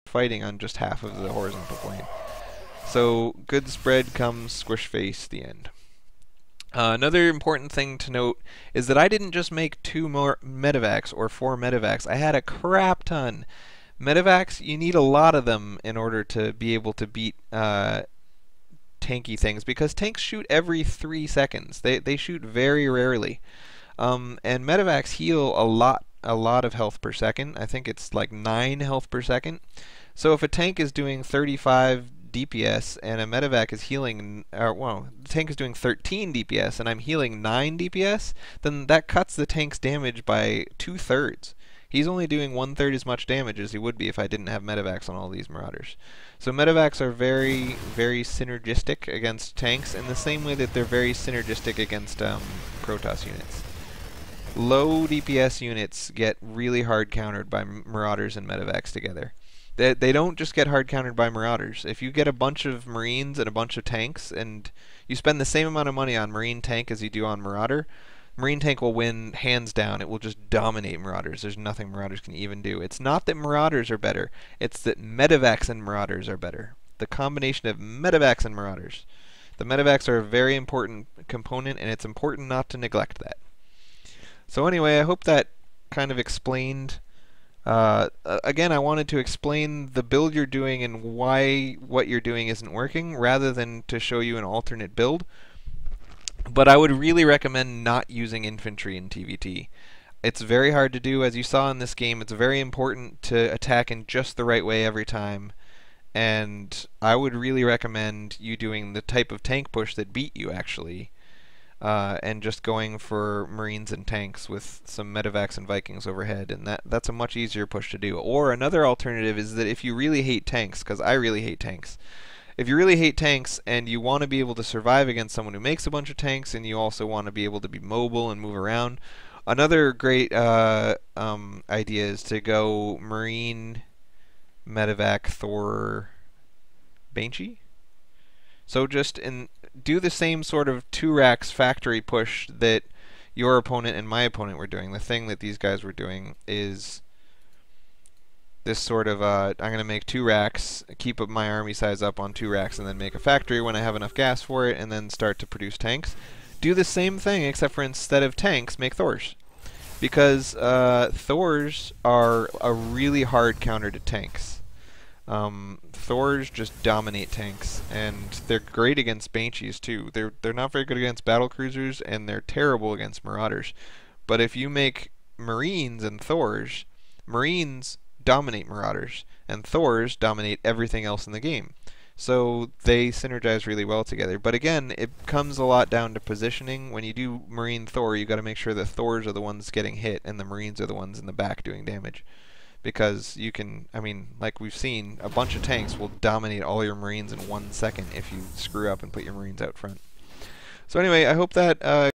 fighting on just half of the horizontal plane. So good spread comes squish face, the end. Another important thing to note is that I didn't just make 2 more medevacs or 4 medevacs. I had a crap ton. Medevacs, you need a lot of them in order to be able to beat tanky things, because tanks shoot every 3 seconds. They shoot very rarely. And medevacs heal a lot of health per second. I think it's like 9 health per second. So if a tank is doing 35 DPS and a medevac is healing, well, the tank is doing 13 DPS and I'm healing 9 DPS, then that cuts the tank's damage by 2/3. He's only doing 1/3 as much damage as he would be if I didn't have medevacs on all these marauders. So medevacs are very, very synergistic against tanks in the same way that they're very synergistic against Protoss units. Low DPS units get really hard countered by marauders and medevacs together. They don't just get hard countered by marauders. If you get a bunch of marines and a bunch of tanks and you spend the same amount of money on marine tank as you do on marauder, marine tank will win hands down. It will just dominate marauders. There's nothing marauders can even do. It's not that marauders are better, it's that medevacs and marauders are better. The combination of medevacs and marauders. The medevacs are a very important component, and it's important not to neglect that. So anyway, I hope that kind of explained. Again, I wanted to explain the build you're doing and why what you're doing isn't working, rather than to show you an alternate build. But I would really recommend not using infantry in TvT. It's very hard to do, as you saw in this game. It's very important to attack in just the right way every time. And I would really recommend you doing the type of tank push that beat you, actually. And just going for marines and tanks with some medevacs and Vikings overhead, and that's a much easier push to do. Or another alternative is that if you really hate tanks, because I really hate tanks, if you really hate tanks and you want to be able to survive against someone who makes a bunch of tanks, and you also want to be able to be mobile and move around, another great idea is to go marine, medevac, Thor, Banshee. So just do the same sort of 2 racks factory push that your opponent and my opponent were doing. The thing that these guys were doing is this sort of, I'm going to make 2 racks, keep my army size up on 2 racks, and then make a factory when I have enough gas for it, and then start to produce tanks. Do the same thing, except for instead of tanks, make Thors. Because Thors are a really hard counter to tanks. Thors just dominate tanks, and they're great against Banshees too. They're not very good against battle cruisers, and they're terrible against marauders. But if you make marines and Thors, marines dominate marauders, and Thors dominate everything else in the game. So they synergize really well together. But again, it comes a lot down to positioning. When you do marine Thor, you got to make sure that Thors are the ones getting hit, and the marines are the ones in the back doing damage. Because you can, I mean, like we've seen, a bunch of tanks will dominate all your marines in 1 second if you screw up and put your marines out front. So anyway, I hope that